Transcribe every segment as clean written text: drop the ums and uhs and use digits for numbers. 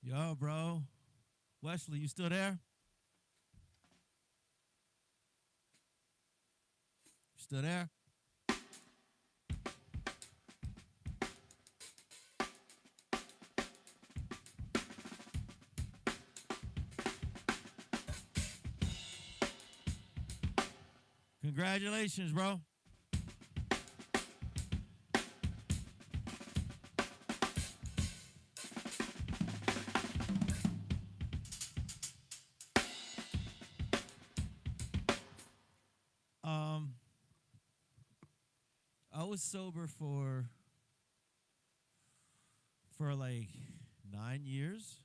Yo, bro. Wesley, you still there? You still there? Congratulations, bro. Um, I was sober for like 9 years,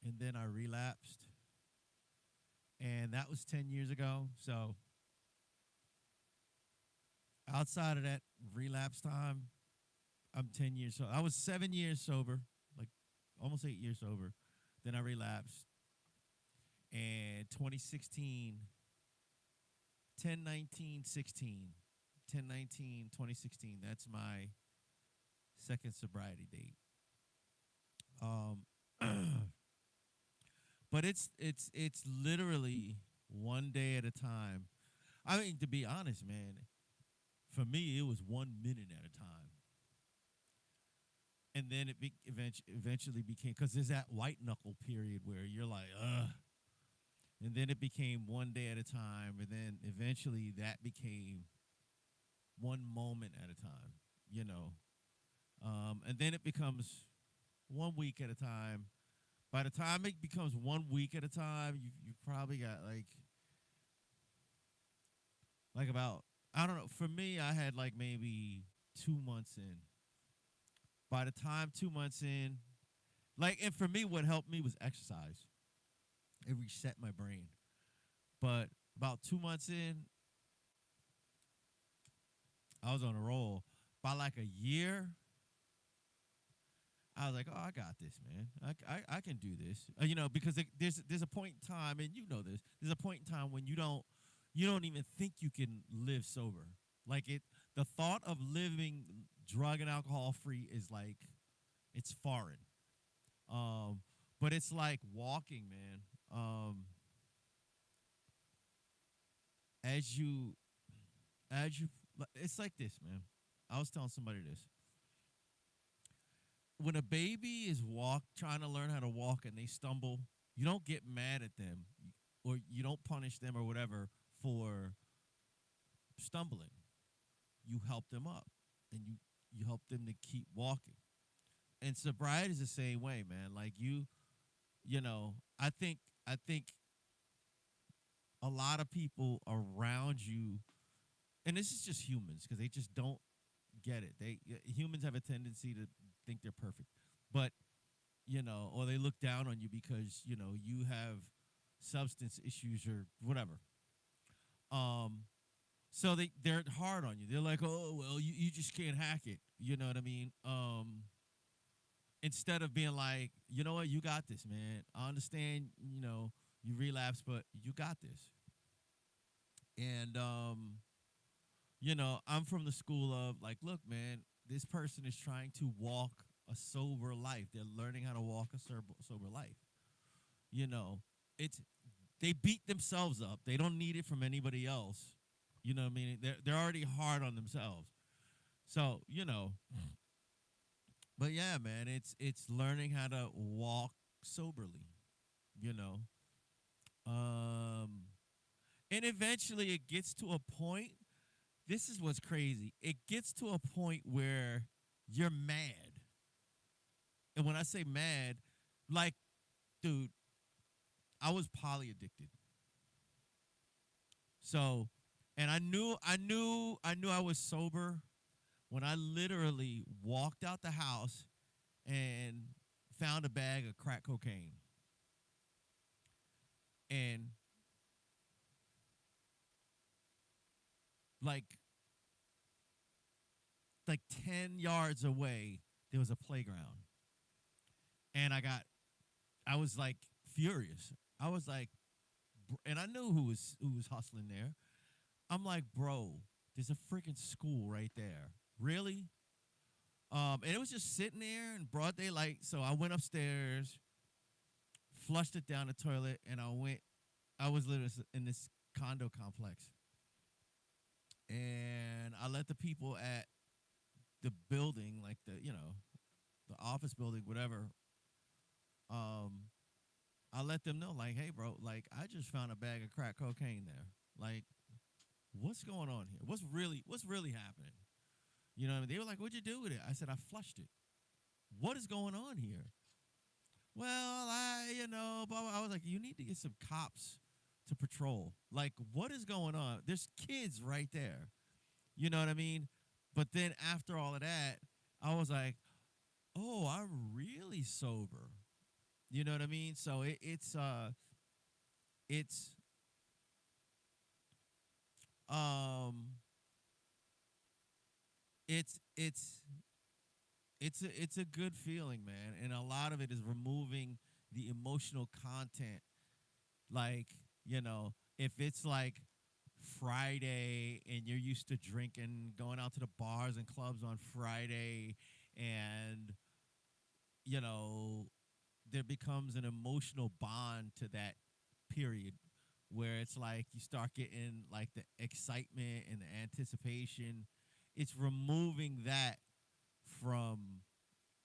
and then I relapsed, and that was 10 years ago. So outside of that relapse time, I'm 10 years. So I was 7 years sober, like almost 8 years sober. Then I relapsed, and 2016, 10, 19, 16, 10, 19, 2016. That's my second sobriety date. Um, but it's literally one day at a time. I mean, to be honest, man, for me it was 1 minute at a time, and then eventually became because there's that white knuckle period where you're like, ugh, and then it became one day at a time, and then eventually that became one moment at a time, you know, and then it becomes 1 week at a time. By the time it becomes 1 week at a time, you probably got like about, I don't know. For me, I had like maybe 2 months in. By the time 2 months in, like, and for me, what helped me was exercise. It reset my brain. But about 2 months in, I was on a roll. By like a year, I was like, oh, I got this, man. I can do this. Because there's a point in time, and you know this. There's a point in time when you don't even think you can live sober. Like the thought of living drug and alcohol free is like it's foreign. Um, but it's like walking, man. As you as you, it's like this, man. I was telling somebody this. When a baby is trying to learn how to walk and they stumble, you don't get mad at them, or you don't punish them or whatever for stumbling. You help them up, and you help them to keep walking. And sobriety is the same way, man. Like you know, I think a lot of people around you, and this is just humans because they just don't get it. Humans have a tendency to think they're perfect, but or they look down on you because you have substance issues or whatever. Um, so they're hard on you. They're like, oh well, you just can't hack it. You know what I mean? Instead of being like, you know what, you got this, man. I understand, you relapse, but you got this. And I'm from the school of like, look, man, this person is trying to walk a sober life. They're learning how to walk a sober life. You know, it's they beat themselves up. They don't need it from anybody else. You know what I mean? They're already hard on themselves. So, but yeah, man, it's learning how to walk soberly, you know. Um and eventually it gets to a point. This is what's crazy. It gets to a point where you're mad. And when I say mad, like, dude, I was poly addicted. So, and I was sober when I literally walked out the house and found a bag of crack cocaine. And like 10 yards away there was a playground. And I was like furious. I was like, and I knew who was hustling there. I'm like, bro, there's a freaking school right there. Really? And it was just sitting there in broad daylight. So I went upstairs flushed it down the toilet, and I went. I was living in this condo complex, and I let the people at the building, like the office building, whatever. Um, I let them know, like, hey, bro, like I just found a bag of crack cocaine there. Like, what's going on here? What's really happening? You know what I mean? They were like, what'd you do with it? I said, I flushed it. What is going on here? Well, blah, blah. I was like, you need to get some cops to patrol. Like, what is going on? There's kids right there. You know what I mean? But then after all of that, I was like, oh, I'm really sober. You know what I mean? So it's um it's it's a good feeling, man. And a lot of it is removing the emotional content. Like, if it's like Friday and you're used to drinking, going out to the bars and clubs on Friday, and you know there becomes an emotional bond to that period, where it's like you start getting like the excitement and the anticipation. It's removing that from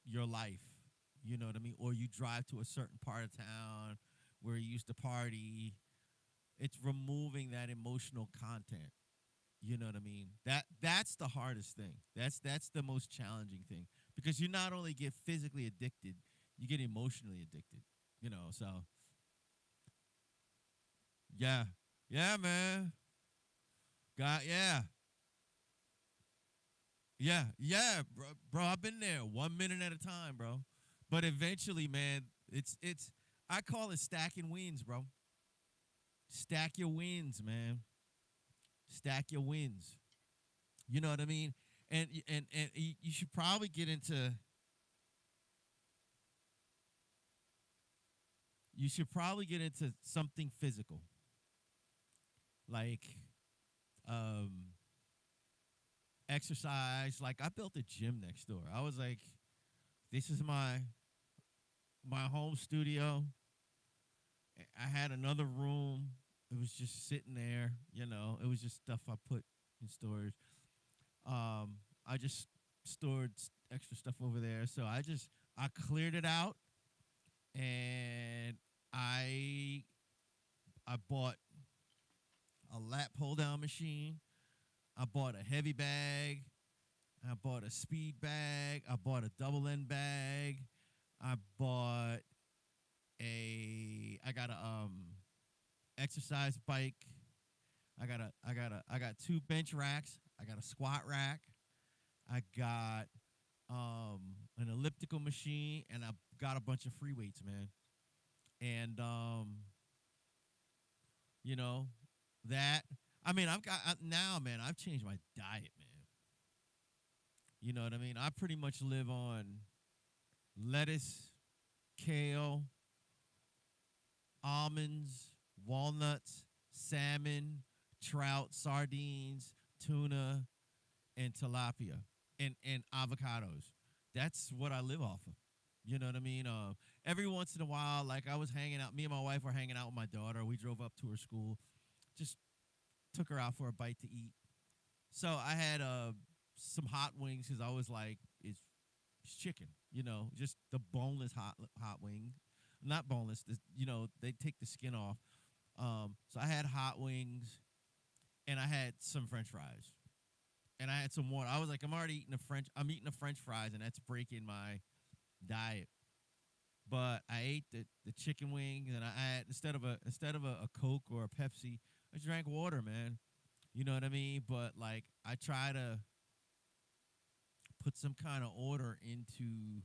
your life. You know what I mean? Or you drive to a certain part of town where you used to party. It's removing that emotional content. You know what I mean? That's the hardest thing. That's the most challenging thing, because you not only get physically addicted, you get emotionally addicted. So yeah, yeah, man. God, yeah, yeah, bro. I've been there 1 minute at a time, bro. But eventually, man, it's. I call it stacking wins, bro. Stack your wins, man. Stack your wins. You know what I mean? And you should probably get into. You should probably get into something physical, like um, exercise. Like, I built a gym next door. I was like, this is my home studio. I had another room. It was just sitting there. It was just stuff I put in storage. I just stored extra stuff over there. So I cleared it out, and I bought a lat pull down machine. I bought a heavy bag. I bought a speed bag. I bought a double end bag. I bought I got a exercise bike. I got two bench racks. I got a squat rack. I got an elliptical machine, and I got a bunch of free weights, man. And you know that. I mean, now, man. I've changed my diet, man. You know what I mean? I pretty much live on lettuce, kale, almonds, walnuts, salmon, trout, sardines, tuna, and tilapia, and avocados. That's what I live off of. You know what I mean? Every once in a while, like I was hanging out, me and my wife were hanging out with my daughter. We drove up to her school, just took her out for a bite to eat. So I had some hot wings, because I was like, it's chicken, just the boneless hot wing, not boneless. They take the skin off. So I had hot wings, and I had some French fries, and I had some water. I was like, I'm eating the French fries, and that's breaking my diet. But I ate the chicken wings, and I had, instead of a Coke or a Pepsi, I drank water, man. You know what I mean? But like, I try to put some kind of order into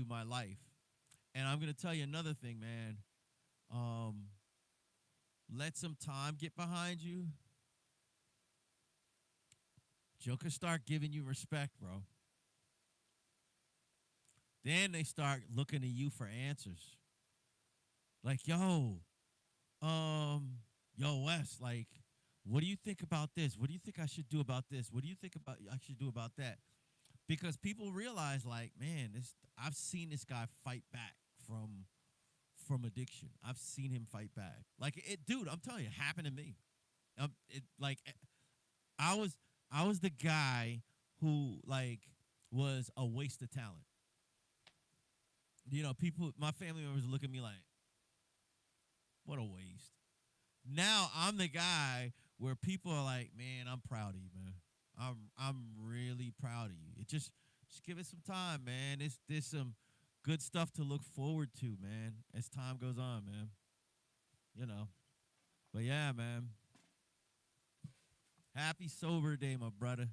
my life. And I'm gonna tell you another thing, man. Um, let some time get behind you. Jokers start giving you respect, bro. Then they start looking to you for answers. Like, um, Wes, like, what do you think about this? What do you think I should do about this? What do you think about I should do about that? Because people realize, like, man, I've seen this guy fight back from from addiction. I've seen him fight back. Like it, dude. I'm telling you, it happened to me. It like I was I was the guy who like was a waste of talent. People, my family members look at me like, what a waste. Now I'm the guy where people are like, man, I'm proud of you, man. I'm really proud of you. Just give it some time, man. There's some good stuff to look forward to, man, as time goes on, man. You know. But yeah, man. Happy sober day, my brother.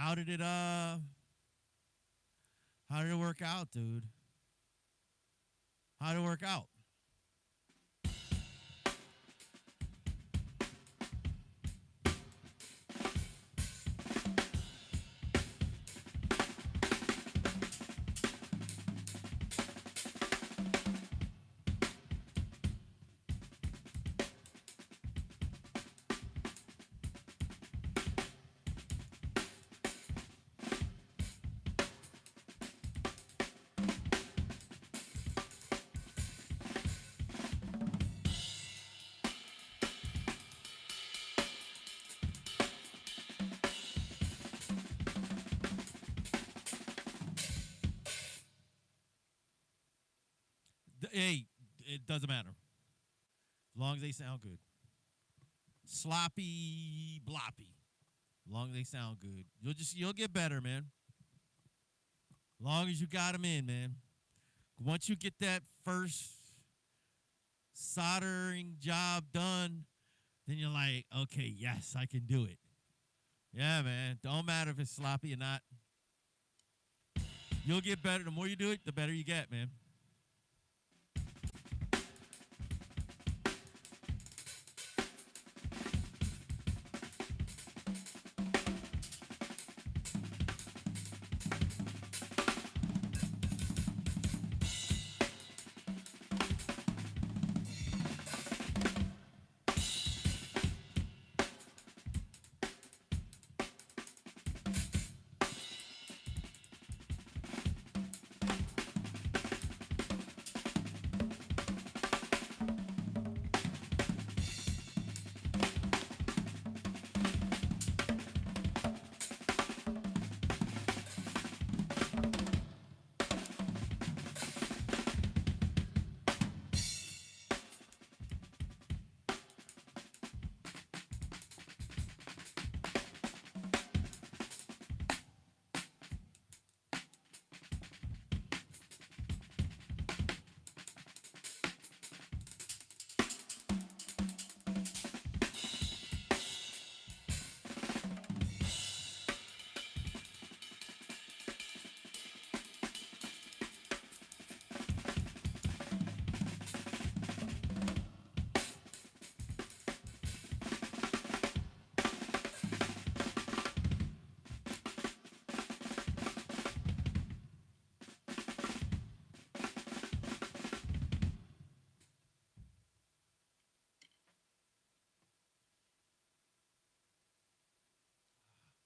How did it how did it work out, dude? How did it work out? Hey, it doesn't matter. As long as they sound good. Sloppy, bloppy. As long as they sound good. You'll get better, man. As long as you got them in, man. Once you get that first soldering job done, then you're like, okay, yes, I can do it. Yeah, man. Don't matter if it's sloppy or not. You'll get better. The more you do it, the better you get, man.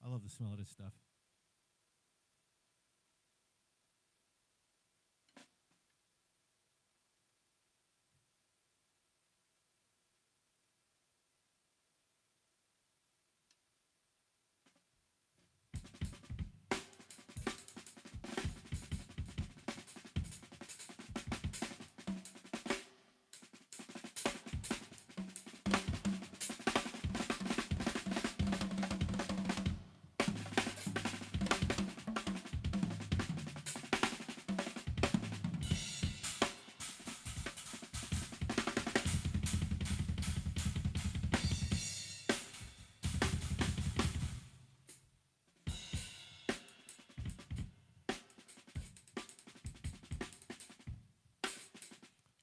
I love the smell of this stuff.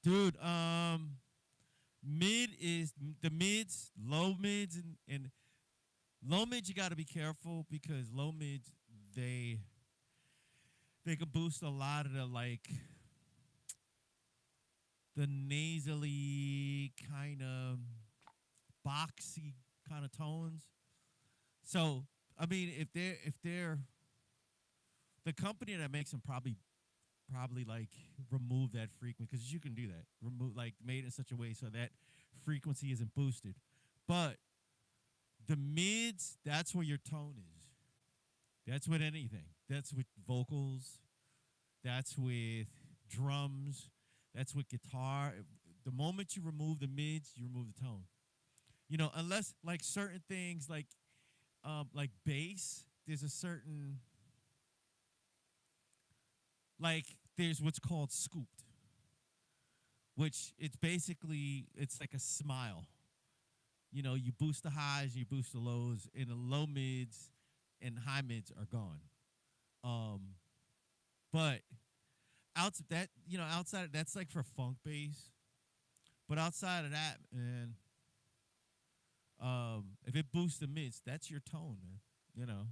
Dude, mid is the mids, low mids, and low mids. You got to be careful because low mids they they can boost a lot of the like the nasally kind of boxy kind of tones. So I mean, if they're the company that makes them probably like remove that frequency because you can do that. Remove like made it in such a way so that frequency isn't boosted. But the mids, that's where your tone is. That's with anything. That's with vocals. That's with drums. That's with guitar. The moment you remove the mids, you remove the tone. You know, unless like certain things like bass, there's a certain like there's what's called scooped, which it's like a smile. You know, you boost the highs, you boost the lows, in the low mids, and high mids are gone. Um, but outside of that's like for funk bass. But outside of that, man, if it boosts the mids, that's your tone, man. You know.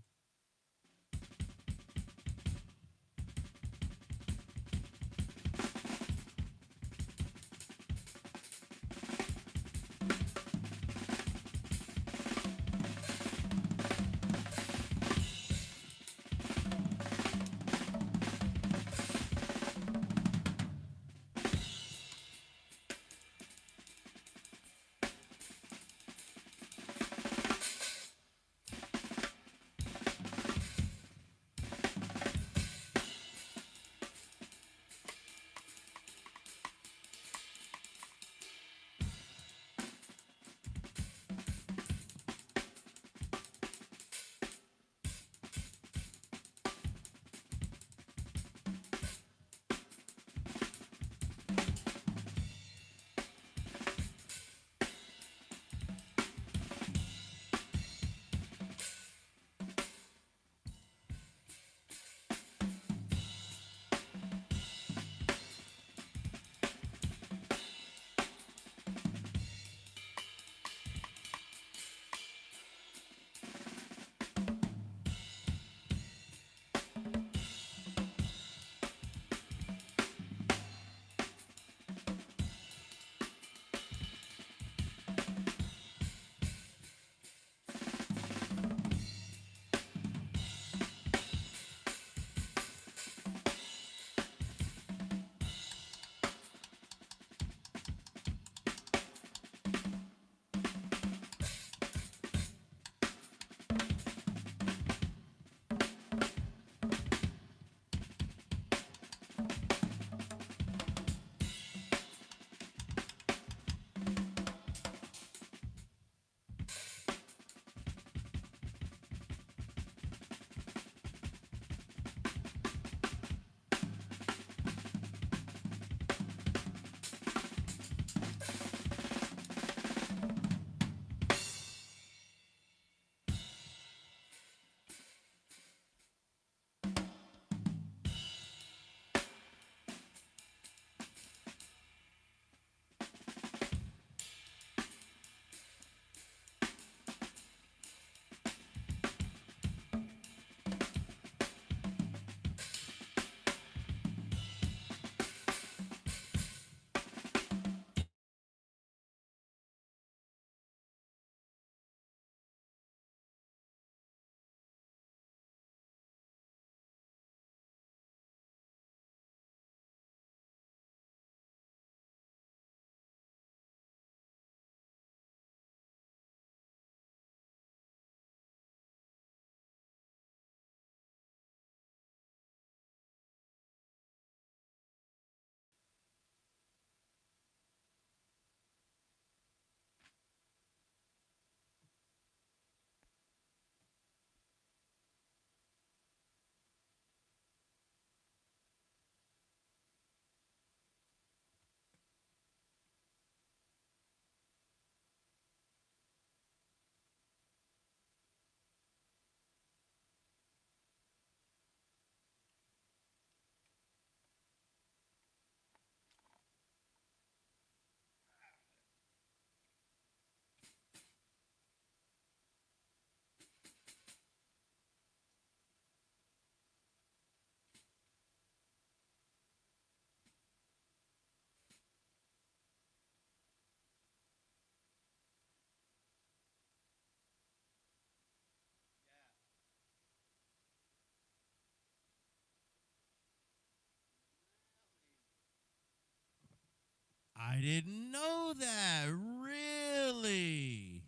I didn't know that. Really?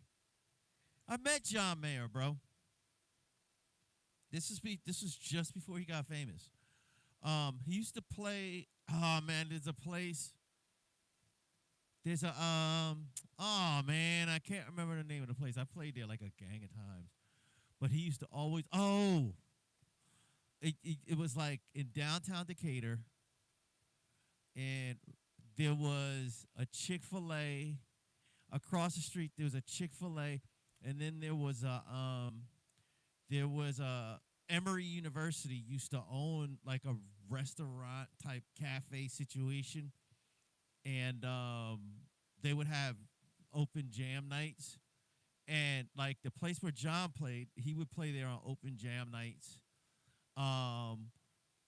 I met John Mayer, bro. This was just before he got famous. He used to play. Oh man, there's a place. There's a Oh man, I can't remember the name of the place. I played there like a gang of times. But he used to always. Oh, it was like in downtown Decatur, and there was a Chick-fil-A across the street. There was a Chick-fil-A, and then there was a Emory University used to own like a restaurant type cafe situation, and they would have open jam nights. And like the place where John played, he would play there on open jam nights. Um,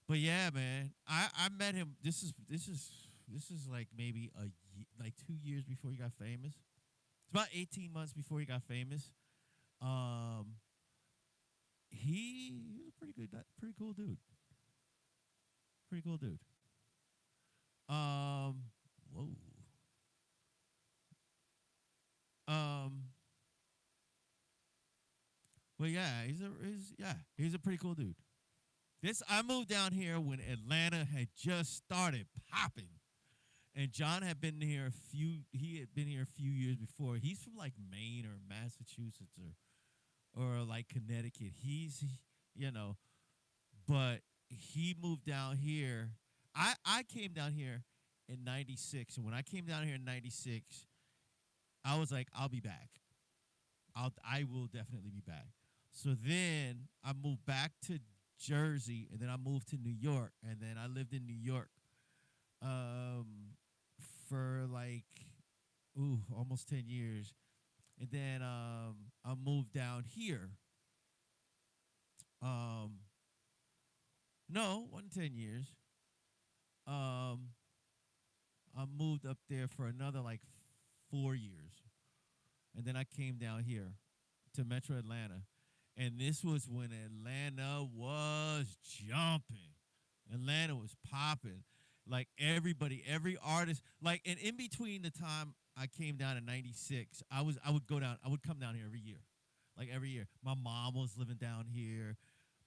but yeah, man, I met him. This is like maybe like 2 years before he got famous. It's about 18 months before he got famous. Um, he was a pretty cool dude. Pretty cool dude. Whoa. Um, but yeah, he's a pretty cool dude. This I moved down here when Atlanta had just started popping, and John had been here a few. He had been here a few years before. He's from like Maine or Massachusetts or like Connecticut. You know, but he moved down here. I came down here in '96, and when I came down here in '96, I was like, I'll be back. I will definitely be back. So then I moved back to Jersey, and then I moved to New York, and then I lived in New York um, for like almost 10 years, and then I moved down here. Um, no, wasn't 10 years. Um, I moved up there for another like 4 years, and then I came down here to Metro Atlanta, and this was when Atlanta was jumping. Atlanta was popping. Like everybody, every artist, like and in between the time I came down in '96, I would go down, I would come down here every year. Like every year. My mom was living down here.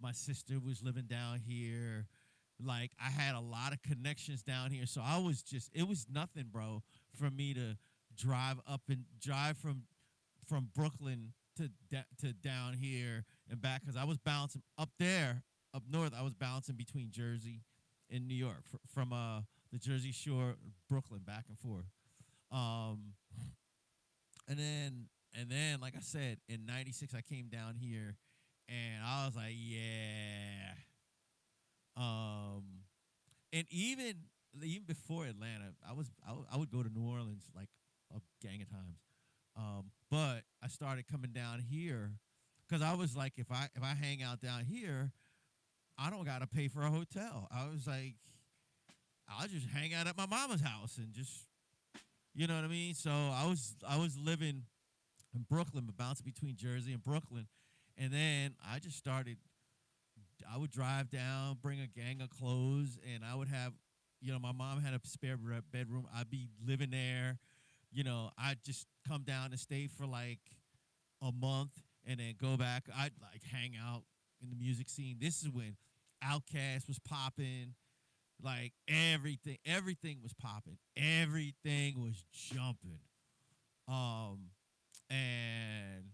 My sister was living down here. Like I had a lot of connections down here. So I was just it was nothing, bro, for me to drive from Brooklyn to down here and back because I was bouncing up there up north. I was bouncing between Jersey and New York from the Jersey Shore, Brooklyn, back and forth. Um, and then like I said, in '96 I came down here, and I was like, yeah. Um, and even before Atlanta, I would go to New Orleans like a gang of times. But I started coming down here because I was like, if I hang out down here, I don't gotta pay for a hotel. I was like, I'll just hang out at my mama's house and just you know what I mean. So I was living in Brooklyn, but bouncing between Jersey and Brooklyn, and then I just started. I would drive down, bring a gang of clothes, and I would have, my mom had a spare bedroom. I'd be living there. I'd just come down and stay for like a month and then go back. I'd like hang out in the music scene. This is when Outkast was popping. Like everything was popping. Everything was jumping. Um, and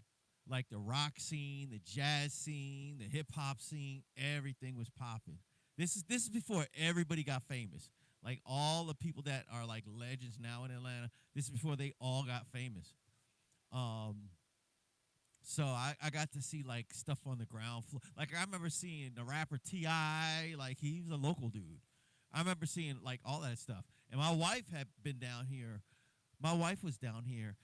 like the rock scene, the jazz scene, the hip hop scene, everything was popping. This is before everybody got famous. Like all the people that are like legends now in Atlanta, this is before they all got famous. Um, so I got to see like stuff on the ground floor. Like I remember seeing the rapper Ti. Like he was a local dude. I remember seeing like all that stuff. And my wife had been down here. My wife was down here.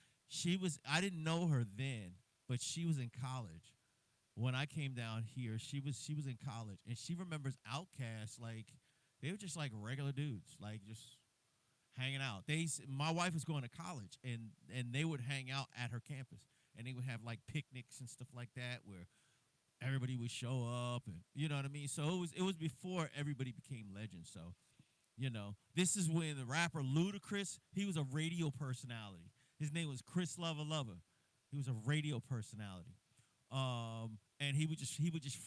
I didn't know her then, but she was in college when I came down here. She was in college, and she remembers Outcasts. Like they were just like regular dudes, like just hanging out. My wife was going to college, and they would hang out at her campus, and they would have like picnics and stuff like that where everybody would show up, and you know what I mean. So it was before everybody became legends. So this is when the rapper Ludacris, he was a radio personality. His name was Chris Lover Lover. He was a radio personality. And he would just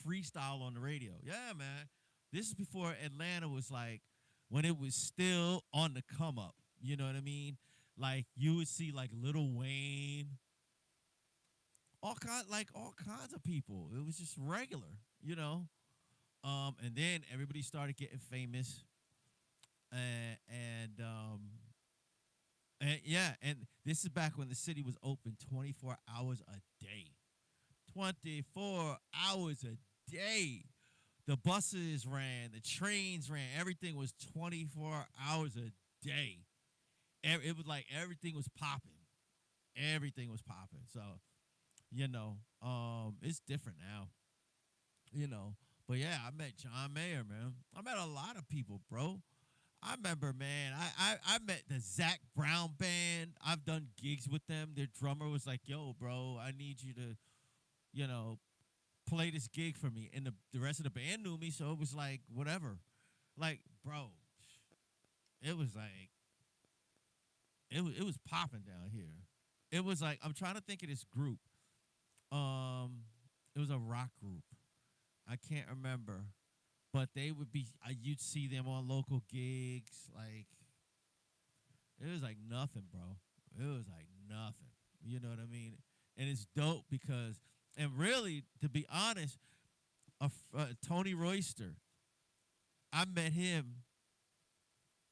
freestyle on the radio. Yeah, man. This is before Atlanta was like when it was still on the come up. You know what I mean? Like you would see like Lil Wayne, all kinds of people. It was just regular. And then everybody started getting famous, and yeah, and this is back when the city was open 24 hours a day. 24 hours a day. The buses ran, the trains ran, everything was 24 hours a day. It was like everything was popping. Everything was popping. So, it's different now, you know. But yeah, I met John Mayer, man. I met a lot of people, bro. I remember, man, I met the Zach Brown band. I've done gigs with them. Their drummer was like, yo, bro, I need you to, you know, play this gig for me. And the rest of the band knew me, so it was like, whatever. Like, bro, it was like, it was popping down here. It was like, I'm trying to think of this group. Um, it was a rock group. I can't remember. But they would be, you'd see them on local gigs. Like, it was like nothing, bro. It was like nothing. You know what I mean? And it's dope because, and really, to be honest, Tony Royster, I met him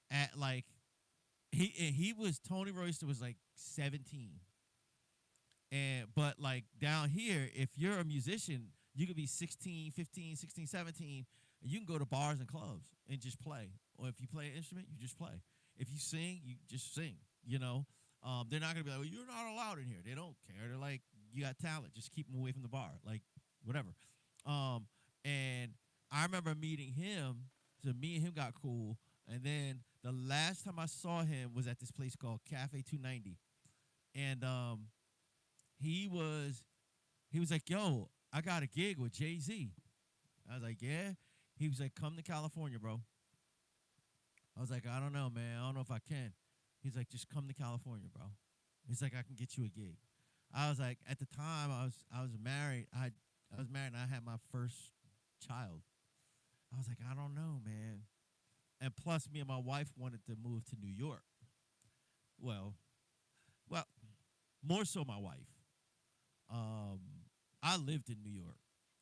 at like he was Tony Royster was like 17. And but like down here, if you're a musician, you could be 16, 15, 16, 17, and you can go to bars and clubs and just play. Or if you play an instrument, you just play. If you sing, you just sing. You know, they're not gonna be like, well, you're not allowed in here. They don't care. They're like, you got talent, just keep them away from the bar, like whatever. Um, and I remember meeting him. So me and him got cool. And then the last time I saw him was at this place called Cafe 290, and he was he was like, "Yo, I got a gig with Jay-Z." I was like, "Yeah." He was like, "Come to California, bro." I was like, "I don't know, man. I don't know if I can." He's like, "Just come to California, bro." He's like, "I can get you a gig." I was like, at the time, I was married. I was married, and I had my first child. I was like, "I don't know, man." And plus, me and my wife wanted to move to New York. Well, well, more so my wife. Um, I lived in New York.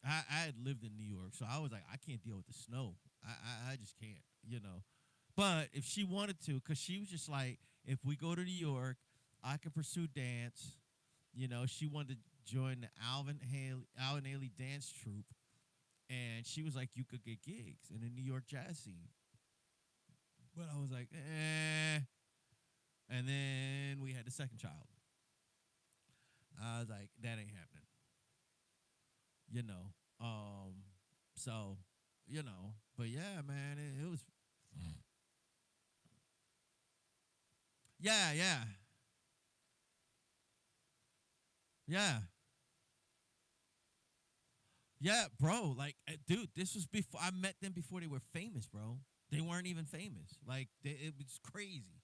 I had lived in New York, so I was like, I can't deal with the snow. I just can't, you know. But if she wanted to, because she was just like, if we go to New York, I can pursue dance. You know, she wanted to join the Alvin Haley dance troupe, and she was like, you could get gigs in the New York jazz scene. But I was like, eh. And then we had the second child. I was like, that ain't happening. You know. So, but yeah, man, it was yeah, yeah. Yeah. Yeah, bro. Like, dude, this was before I met them before they were famous, bro. They weren't even famous. Like, it was crazy.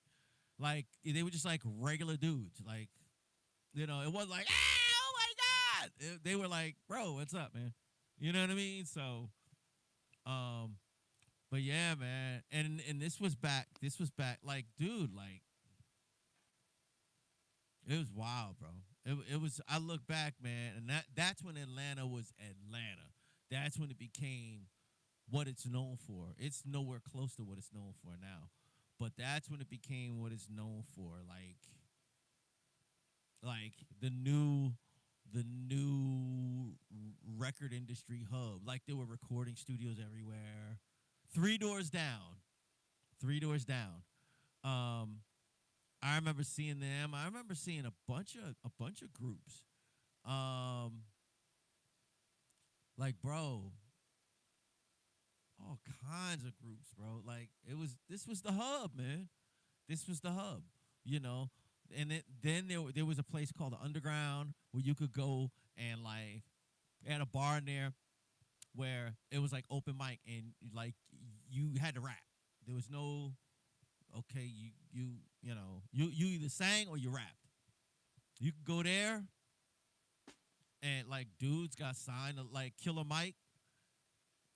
Like, they were just like regular dudes. Like, it wasn't like, ah, oh my god. They were like, bro, what's up, man? You know what I mean? So, um, but yeah, man. And this was back. This was back. Like, dude, like it was wild, bro. It was. I look back, man, and that's when Atlanta was Atlanta. That's when it became what it's known for. It's nowhere close to what it's known for now, but that's when it became what it's known for. Like the new record industry hub. Like there were recording studios everywhere. Three doors down. Three doors down. Um, I remember seeing them. I remember seeing a bunch of groups. Um, like bro, all kinds of groups, bro. Like this was the hub, man. This was the hub, you know. And then there was a place called the Underground where you could go and like they had a bar in there where it was like open mic and like you had to rap. There was no okay, you either sang or you rapped. You could go there and like dudes got signed to like Killer Mike.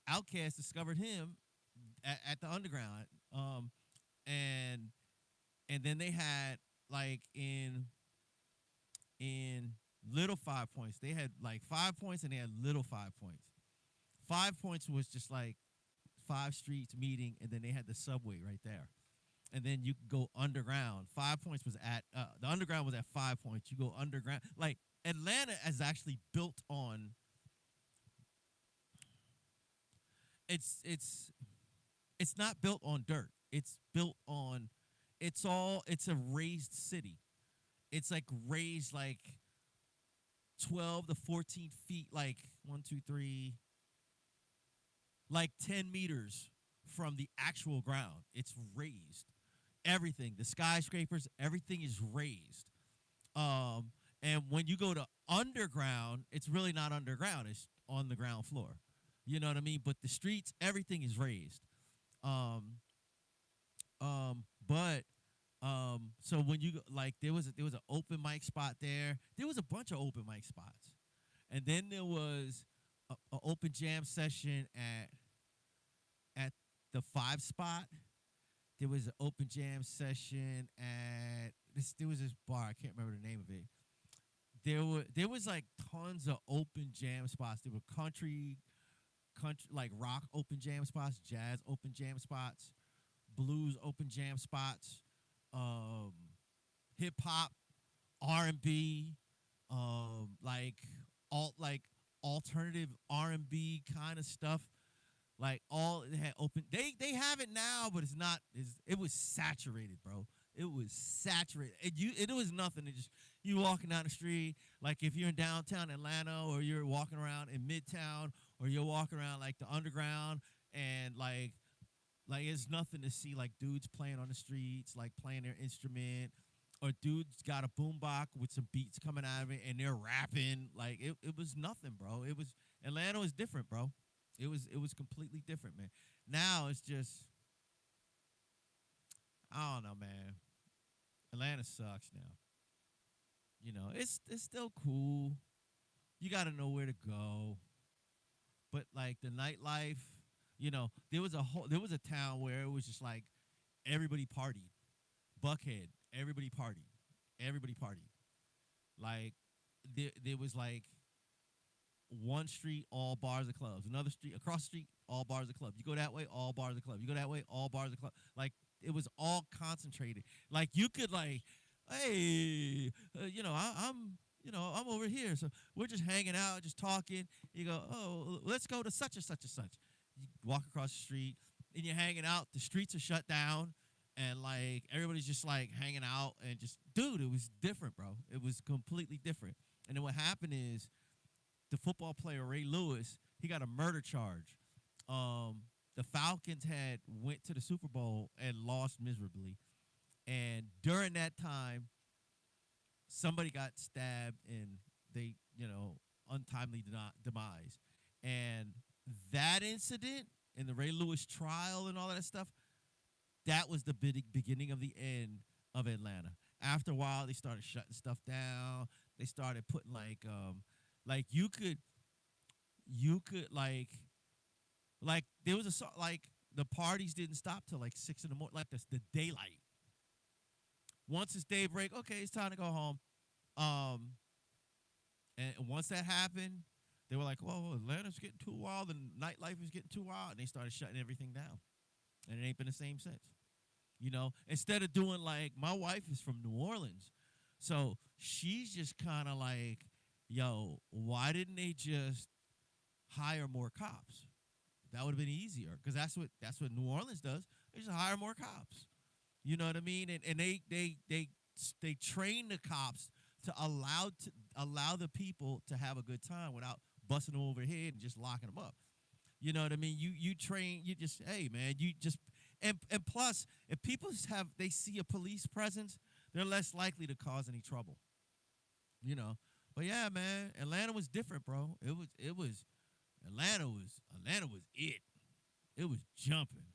Outkast discovered him at the underground. And then they had like in little 5 points. They had like 5 points and they had little 5 points. 5 points was just like five streets meeting, and then they had the subway right there. And then you could go underground. 5 points was at the underground was at 5 points. You go underground, like Atlanta is actually built on it's it's not built on dirt. It's built on it's a raised city. It's like raised like 12 to 14 feet, like one, two, three, like 10 meters from the actual ground. It's raised. Everything, the skyscrapers, everything is raised. Um, and when you go to underground, it's really not underground. It's on the ground floor. You know what I mean? But the streets, everything is raised. Um, but so when you like, there was an open mic spot there. There was a bunch of open mic spots, and then there was a open jam session at the Five Spot. There was an open jam session at this. There was this bar. I can't remember the name of it. There was like tons of open jam spots. There were country like rock open jam spots, jazz open jam spots, blues open jam spots, um, hip hop, R&B, like like alternative R&B kind of stuff. Like all it had open. They have it now, but it's not. It was saturated, bro. It was saturated. It was nothing. It just you walking down the street. Like if you're in downtown Atlanta, or you're walking around in Midtown, or you're walking around like the underground, and like it's nothing to see. Like dudes playing on the streets, like playing their instrument, or dudes got a boombox with some beats coming out of it, and they're rapping. Like it was nothing, bro. It was Atlanta was different, bro. It was completely different, man. Now it's just I don't know, man. Atlanta sucks now. You know, it's still cool. You got to know where to go, but like the nightlife, there was a town where it was just like everybody partied. Buckhead, everybody partied. Everybody partied. Like there was like one street, all bars and clubs. Another street, across the street, all bars and clubs. You go that way, all bars and clubs. You go that way, all bars and clubs. Like it was all concentrated. Like you could like, hey, I'm over here, so we're just hanging out, just talking. You go, oh, let's go to such and such and such. You walk across the street, and you're hanging out. The streets are shut down, and like everybody's just like hanging out, and just, dude, it was different, bro. It was completely different. And then what happened is the football player Ray Lewis, he got a murder charge. The Falcons had went to the Super Bowl and lost miserably, and during that time, somebody got stabbed and they, untimely demise. And that incident and the Ray Lewis trial and all that stuff, that was the beginning of the end of Atlanta. After a while, they started shutting stuff down. They started putting like you could like there was like the parties didn't stop till like 6 in the morning, like the daylight. Once it's daybreak, okay, it's time to go home. Um, and once that happened, they were like, "Whoa, Atlanta's getting too wild, and nightlife is getting too wild," and they started shutting everything down. And it ain't been the same since. Instead of doing like my wife is from New Orleans, so she's just kind of like, "Yo, why didn't they just hire more cops? That would have been easier because that's what New Orleans does. They just hire more cops. You know what I mean? And they train the cops to allow the people to have a good time without busting them over the head and just locking them up. You know what I mean? You train, you just, hey man, you just, and plus if people they see a police presence, they're less likely to cause any trouble. You know. But yeah, man, Atlanta was different, bro. It was Atlanta was it. It was jumping.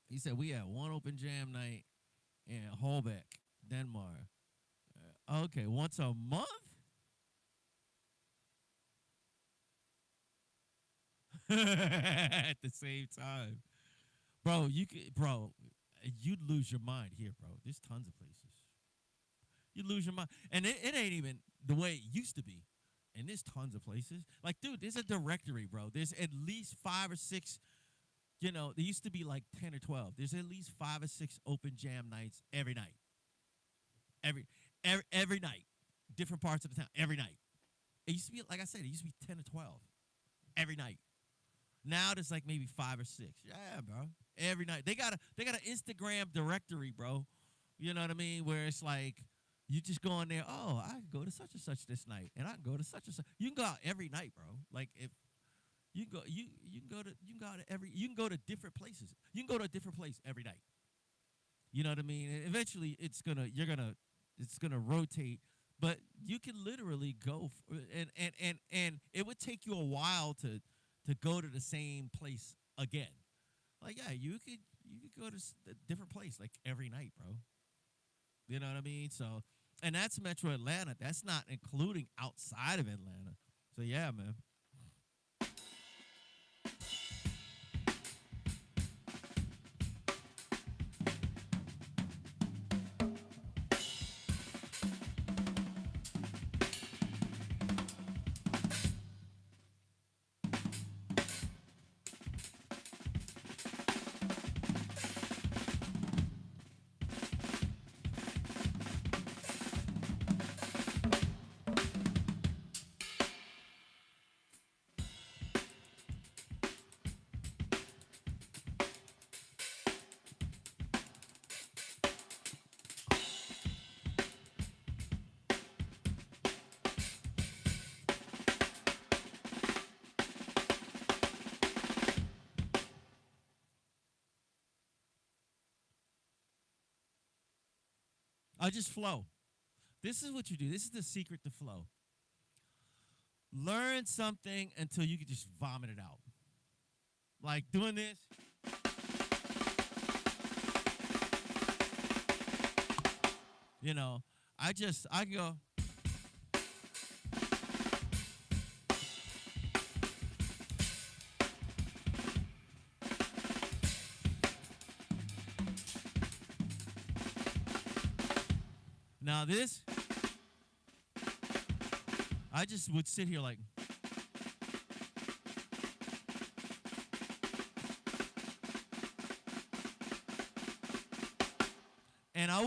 He said we had one open jam night in Holbeck, Denmark. Okay, once a month. At the same time, bro. You'd lose your mind here, bro. There's tons of places. You lose your mind, and it ain't even the way it used to be. And there's tons of places. Like, dude, there's a directory, bro. There's at least 5 or 6. There used to be like 10 or 12. There's at least 5 or 6 open jam nights every night. Every night. different parts of the town every night. It used to be, like I said, it used to be 10 to 12 every night. Now there's like maybe 5 or 6. Yeah, bro. Every night. They got an Instagram directory, bro. You know what I mean? Where it's like you just go in there, oh, I can go to such and such this night. And I can go to such and such. You can go out every night, bro. Like if you can go to different places. You can go to a different place every night. You know what I mean? And eventually it's gonna rotate, but you can literally go and it would take you a while to go to the same place again. Like yeah, you could go to a different place like every night, bro. You know what I mean? So, and that's Metro Atlanta. That's not including outside of Atlanta. So yeah, man. I just flow. This is what you do. This is the secret to flow. Learn something until you can just vomit it out. Like doing this. You know, I go. Now this, I just would sit here like, and I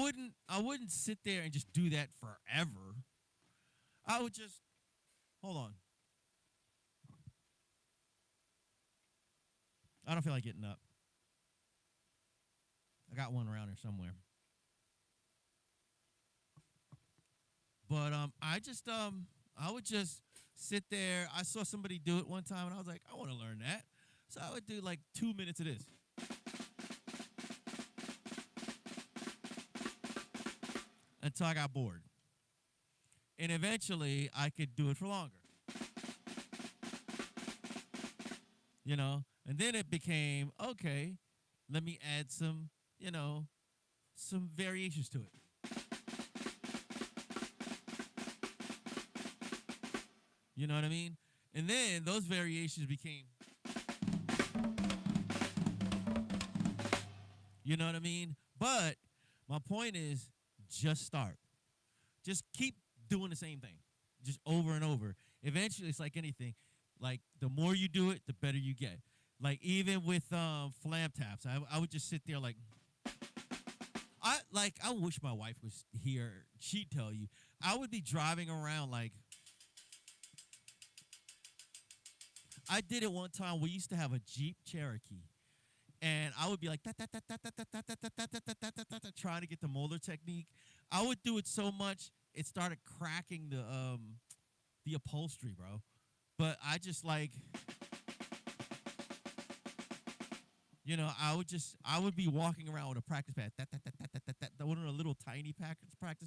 wouldn't sit there and just do that forever. I would just hold on. I don't feel like getting up. I got one around here somewhere. But I would just sit there. I saw somebody do it one time, and I was like, I want to learn that. So I would do like 2 minutes of this until I got bored, and eventually I could do it for longer. You know, and then it became okay. Let me add some, some variations to it. You know what I mean? And then those variations became, you know what I mean? But my point is just start. Just keep doing the same thing, just over and over. Eventually, it's like anything. Like the more you do it, the better you get. Like even with flam taps, I would just sit there like, I wish my wife was here. She'd tell you. I would be driving around like, I did it one time. We used to have a Jeep Cherokee, and I would be like trying to get the molar technique. I would do it so much it started cracking the upholstery, bro. But I just like, I would be walking around with a practice pad, one of the little tiny practice pads,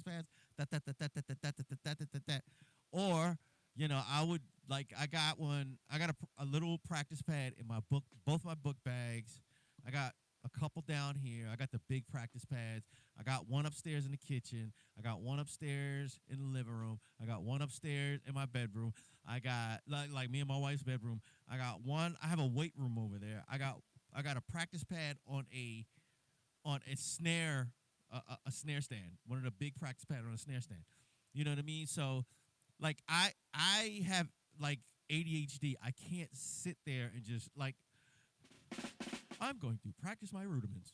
or I would like I got a little practice pad in my book, both my book bags. I got a couple down here. I got the big practice pads. I got one upstairs in the kitchen. I got one upstairs in the living room. I got one upstairs in my bedroom. I got like me and my wife's bedroom. I got one. I have a weight room over there. I got a practice pad on a snare a snare stand. One of the big practice pad on a snare stand. You know what I mean? So like I have like ADHD. I can't sit there and just like I'm going to practice my rudiments.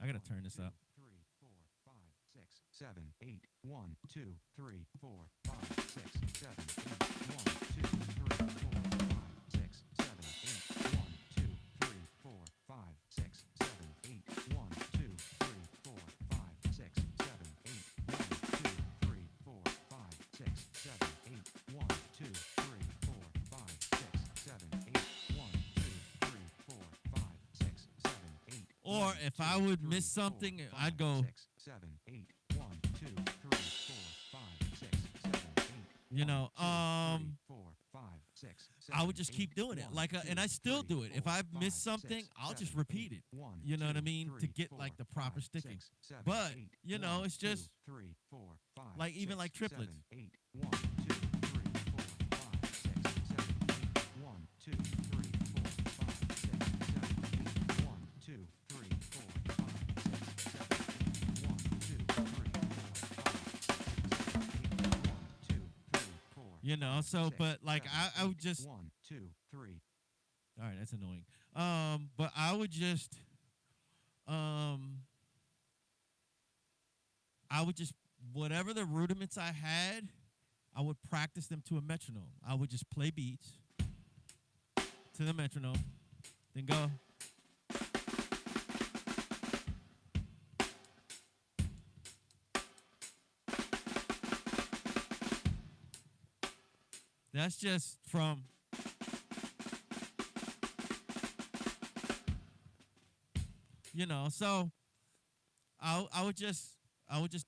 I gotta turn this up. 3, 4, 5, 6, 7, 8. 1, 2, 3, 4, 5, 6, 7, 8. 1, 2, 3, 4, 5, 6, 7, 8. 1, 2, 3, 4, 5, 6, 7, 8. 1, 2, 3, 4, 5, 6, 7, 8. 1, 2, 3, 4, 5, 6, 7, 8. 1, 2, 3, 4, 5, 6, 7, 8. 1, 2, 3, 4, 5, 6, 7, 8. Or if I would miss something, I'd go. 6, 7, 8. 1, 2, 3, 4, 5, 6, 7, 8. You know, 4, 5, 6, 7, I would just keep doing it. Like, and I still do it. If I miss something, I'll just repeat it. You know what I mean? To get like the proper sticking. But you know, it's just 3, 4, 5, like even like triplets. 8. 1, 2, 3, 4, 5, 6, 7, 8. 1, 2, 3, 4, 5, 6, 7, 8. 1, 2, 3, 4, 5, 6, 7, 8. 1, 2, 3, 4, 5, 6, 7, 8. 1, 2, 3, 4. You know, so but like I would just 1, 2, 3. all right, that's annoying. But I would just I would just whatever the rudiments I had, I would practice them to a metronome. I would just play beats to the metronome, then go. That's just from you know, so I would just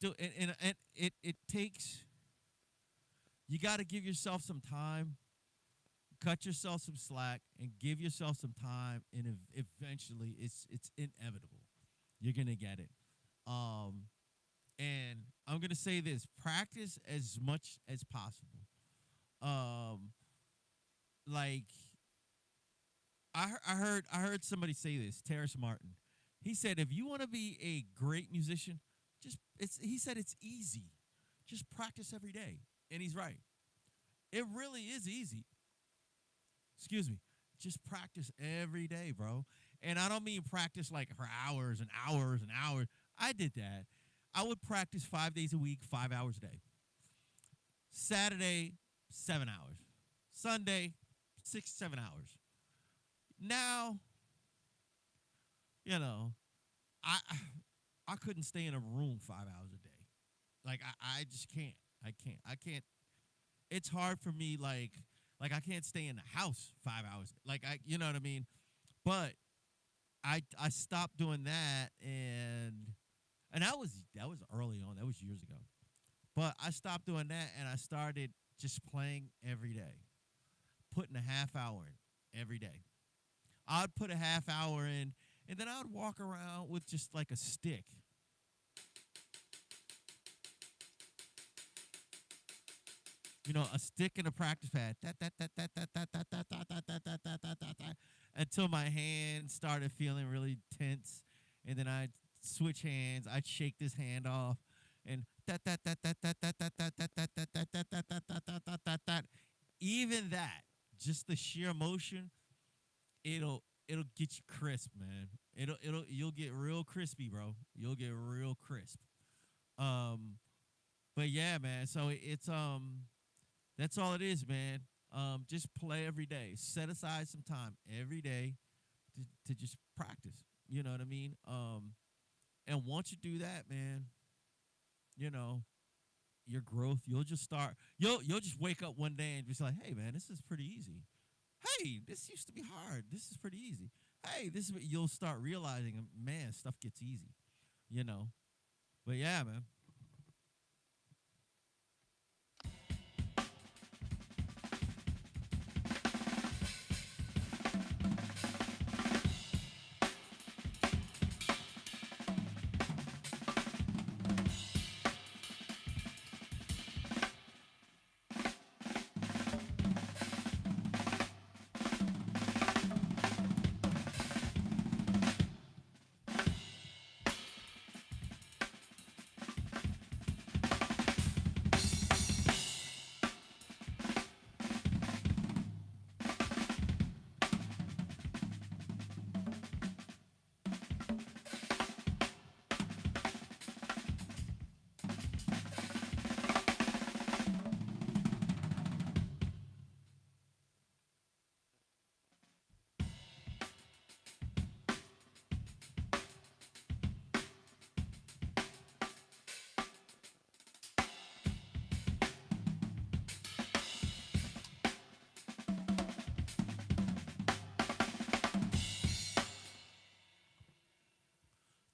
do it and it takes you got to give yourself some time, cut yourself some slack and give yourself some time and eventually it's inevitable. You're going to get it. Um and I'm going to say this, practice as much as possible. Um like I heard somebody say this, Terrace Martin. He said if you want to be a great musician, just it's he said it's easy. Just practice every day. And he's right. It really is easy. Excuse me. Just practice every day, bro. And I don't mean practice like for hours and hours and hours. I did that. I would practice 5 days a week, 5 hours a day. Saturday, 7 hours. Sunday, 6, 7 hours. Now, you know, I I couldn't stay in a room 5 hours a day. Like I just can't. I can't. It's hard for me. Like I can't stay in the house 5 hours. Like you know what I mean. But I stopped doing that, and that was early on. That was years ago. But I stopped doing that, and I started just playing every day, putting a half hour in every day. I'd put a half hour in, and then I would walk around with just like a stick, a stick and a practice pad, until my hands started feeling really tense, and then I'd switch hands. I'd shake this hand off, and even that, just the sheer motion, it'll get you crisp, man. You'll get real crispy, bro. You'll get real crisp. Um, but yeah, man. So that's all it is, man. Just play every day. Set aside some time every day to just practice. You know what I mean? And once you do that, man, you know your growth. You'll just start. You'll just wake up one day and just like, hey, man, this is pretty easy. Hey, this used to be hard. This is pretty easy. Hey, you'll start realizing, man, stuff gets easy. You know. But yeah, man.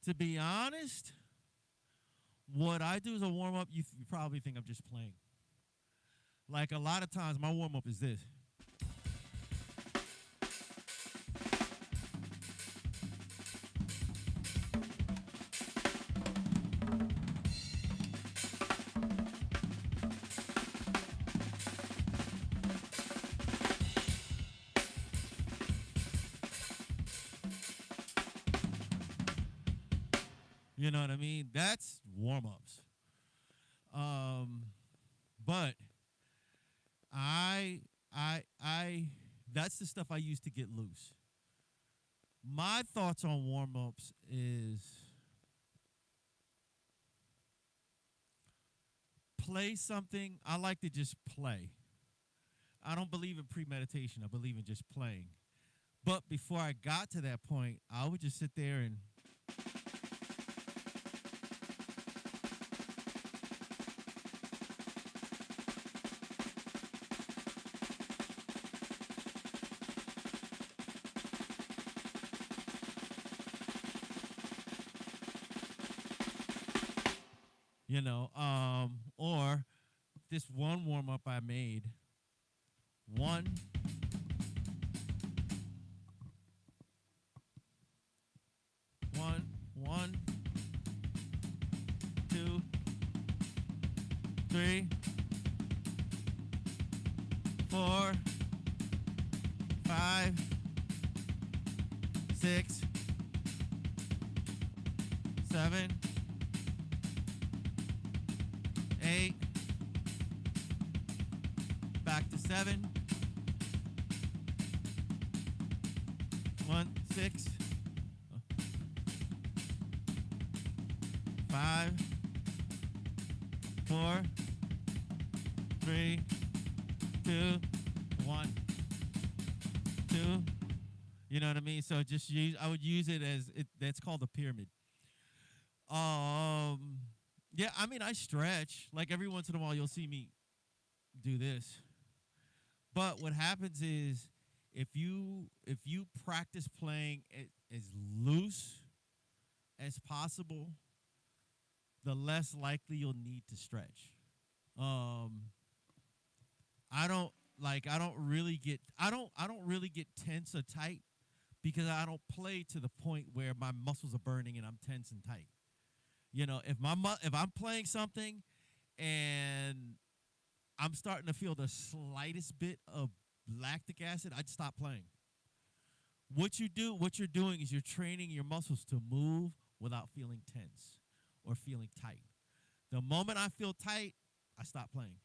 To be honest, what I do as a warm up, you probably think I'm just playing. Like a lot of times, my warm up is this. You know what I mean? That's warm ups. Um, but I, I, that's the stuff I use to get loose. My thoughts on warm ups is play something. I like to just play. I don't believe in premeditation. I believe in just playing. But before I got to that point, I would just sit there and or this one warm up I made. One, one, one, two, three, four, five, six, seven, eight, back to seven, one, six, five, 4, 3, 2, 1, 2. You know what I mean? So just use. I would use it as it. That's called a pyramid. Um. Yeah. I mean, I stretch. Like every once in a while, you'll see me do this. But what happens is, if you practice playing it as loose as possible, the less likely you'll need to stretch. Um, I don't really get tense or tight because I don't play to the point where my muscles are burning and I'm tense and tight. If I'm playing something and I'm starting to feel the slightest bit of lactic acid, I'd stop playing. What you're doing is you're training your muscles to move without feeling tense or feeling tight. The moment I feel tight, I stop playing.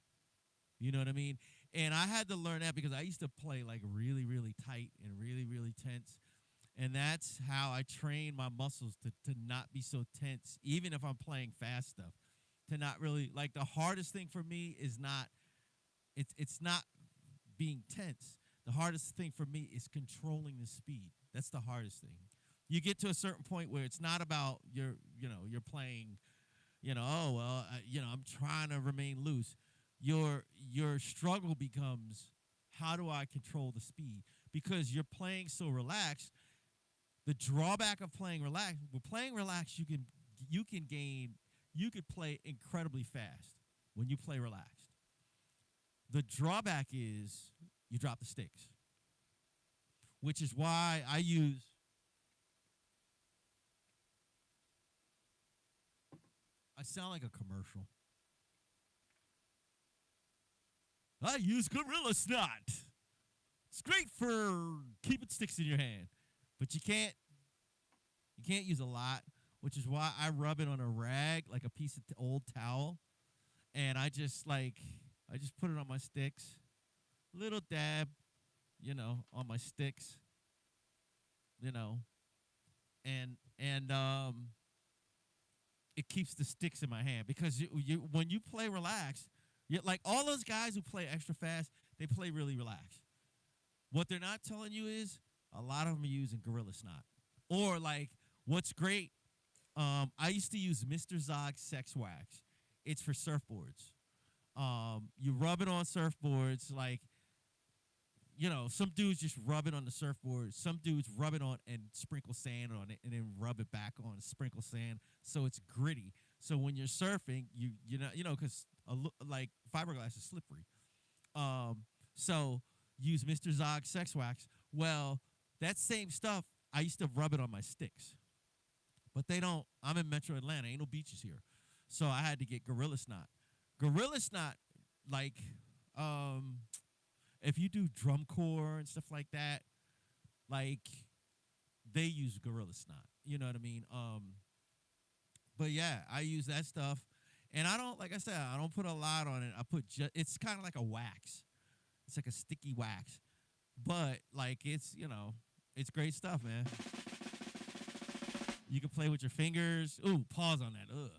You know what I mean? And I had to learn that because I used to play like really, really tight and really, really tense. And that's how I train my muscles to not be so tense, even if I'm playing fast stuff. To not really like the hardest thing for me is not it's not being tense. The hardest thing for me is controlling the speed. That's the hardest thing. You get to a certain point where it's not about you're playing, oh well, I'm trying to remain loose. Your struggle becomes how do I control the speed because you're playing so relaxed. The drawback of playing relaxed, with playing relaxed, you can gain you could play incredibly fast when you play relaxed. The drawback is you drop the sticks, which is why I sound like a commercial. I use Gorilla Snot. It's great for keeping sticks in your hand, but you can't use a lot, which is why I rub it on a rag like a piece of old towel, and I just put it on my sticks, little dab, on my sticks, you know, and it keeps the sticks in my hand because you when you play relaxed, like all those guys who play extra fast, they play really relaxed. What they're not telling you is a lot of them are using Gorilla Snot. Or like what's great, I used to use Mr. Zog Sex Wax. It's for surfboards. You rub it on surfboards, like some dudes just rub it on the surfboard. Some dudes rub it on and sprinkle sand on it, and then rub it back on, sprinkle sand, so it's gritty. So when you're surfing, because like fiberglass is slippery. Um, so use Mr. Zog Sex Wax. Well, that same stuff I used to rub it on my sticks, but they don't. I'm in Metro Atlanta. Ain't no beaches here, so I had to get Gorilla Snot. Gorilla Snot, like, um, if you do drum corps and stuff like that, like they use Gorilla Snot. You know what I mean? But yeah, I use that stuff, and I don't like I said I don't put a lot on it. I put it's kind of like a wax. It's like a sticky wax, but like it's great stuff, man. You can play with your fingers. Ooh, pause on that. Ugh.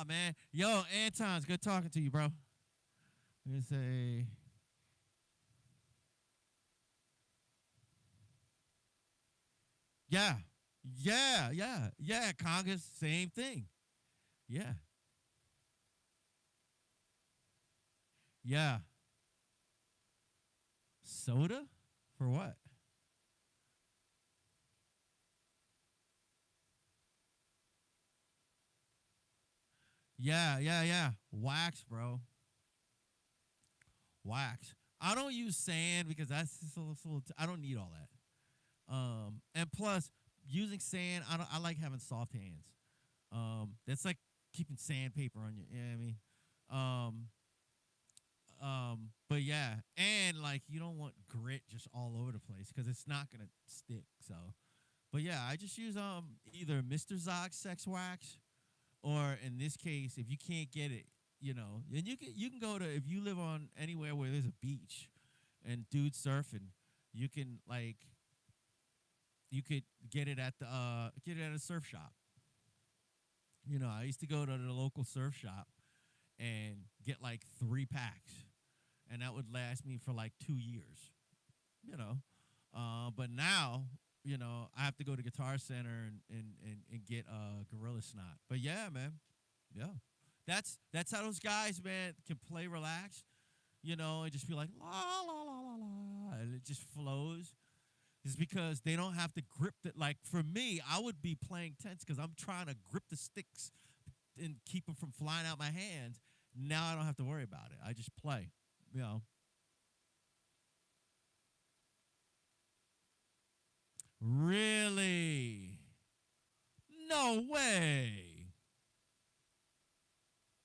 Oh man, yo, Anton's good talking to you, bro. I'm gonna say, yeah, yeah. Congress, same thing. Yeah, yeah. Soda for what? Yeah, yeah, yeah. Wax, bro. Wax. I don't use sand because that's just a little I don't need all that. And plus, using sand, I like having soft hands. That's like keeping sandpaper on you. You know what I mean? Um, but yeah, and like you don't want grit just all over the place because it's not gonna stick. So, but yeah, I just use either Mr. Zox Sex Wax or in this case, if you can't get it, and you can go to if you live on anywhere where there's a beach and dudes surfing, you can like you could get it at a surf shop. I used to go to the local surf shop and get like 3 packs, and that would last me for like 2 years. You know, but now I have to go to Guitar Center and get Gorilla Snot. But yeah, man, yeah, that's how those guys, man, can play relaxed. And just be like la la la la la, and it just flows. Is because they don't have to grip it. Like for me, I would be playing tense because I'm trying to grip the sticks and keep them from flying out my hands. Now I don't have to worry about it. I just play. You know, really? No way.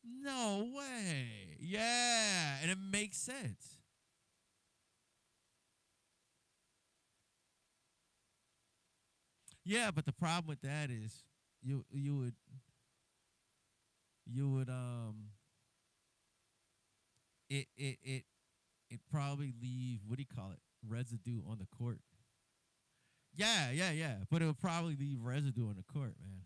No way. Yeah, and it makes sense. Yeah, but the problem with that is you would it it probably leave, what do you call it, residue on the court. Yeah, yeah, yeah. But it would probably leave residue on the court, man.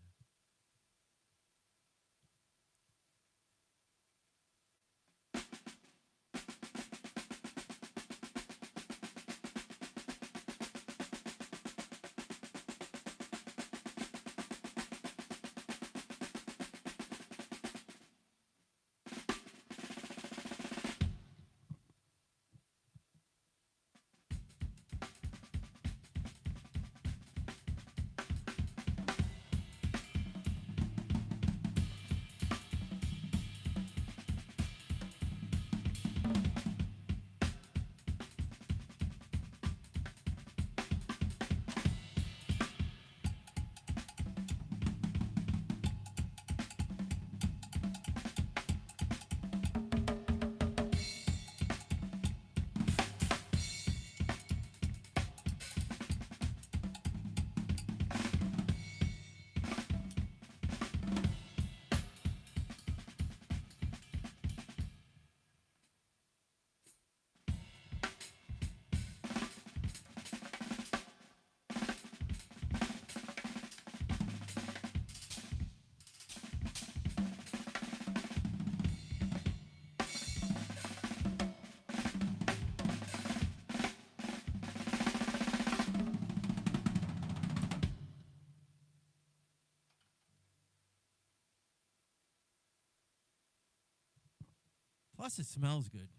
Plus, it smells good.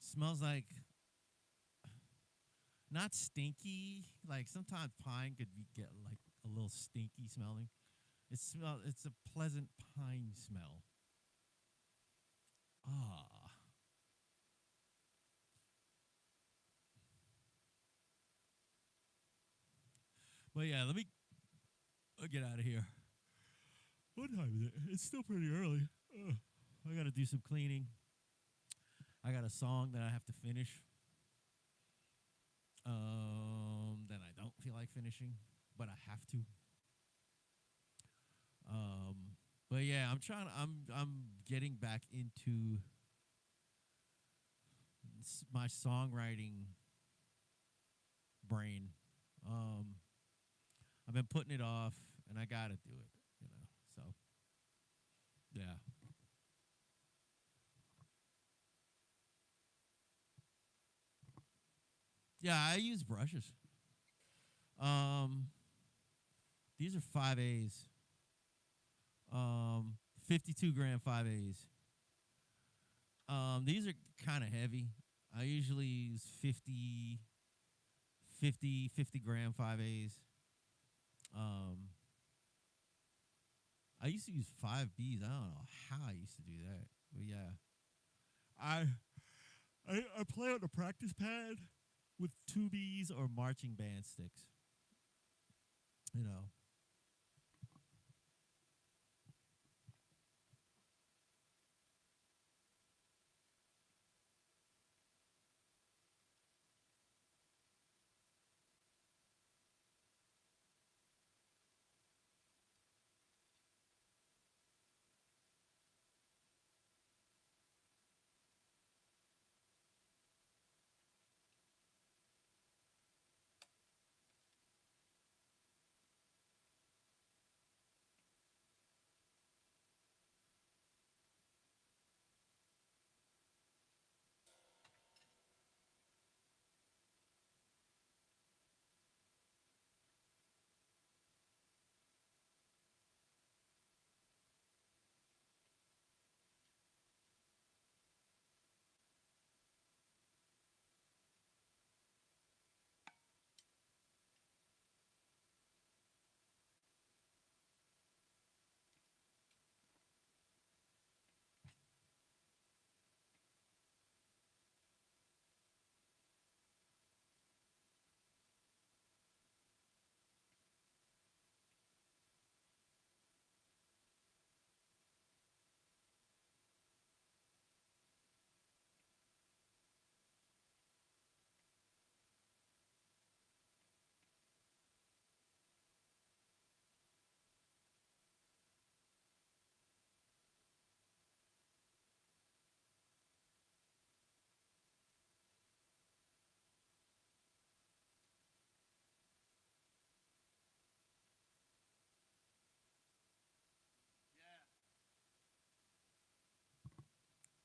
Smells like not stinky. Like sometimes pine could get like a little stinky smelling. It's a pleasant pine smell. Ah. But yeah, let me get out of here. What time is it? It's still pretty early. Ugh. I got to do some cleaning. I got a song that I have to finish. That I don't feel like finishing, but I have to. But yeah, I'm getting back into my songwriting brain. Um, I've been putting it off, and I gotta do it. So yeah, yeah. I use brushes. Um, these are 5As. 52 gram 5As. These are kind of heavy. I usually use 50 gram 5As. Um, I used to use 5Bs. I don't know how I used to do that. But yeah. I I play on the practice pad with 2Bs or marching band sticks. You know.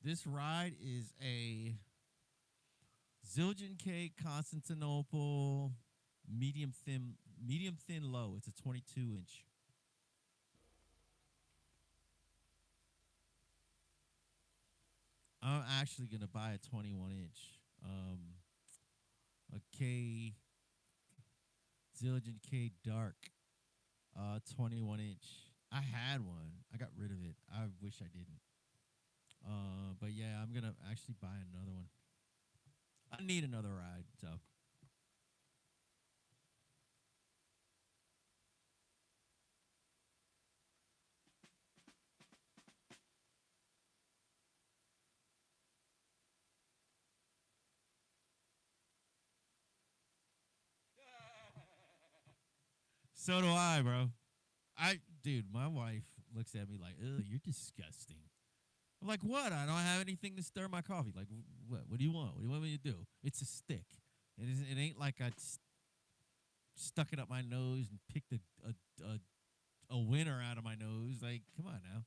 This ride is a Zildjian cake, Constantinople, medium thin low. It's a 22 inch. I'm actually gonna buy a 21 inch. A K Zildjian K Dark, 21 inch. I had one. I got rid of it. I wish I didn't. But yeah, I'm gonna actually buy another one. I need another ride. So do I, bro. Dude, my wife looks at me like, "Ugh, you're disgusting." I'm like, "What? I don't have anything to stir my coffee. Like, what? What do you want? What do you want me to do? It's a stick. It ain't like stuck it up my nose and picked a winner out of my nose. Like, come on now."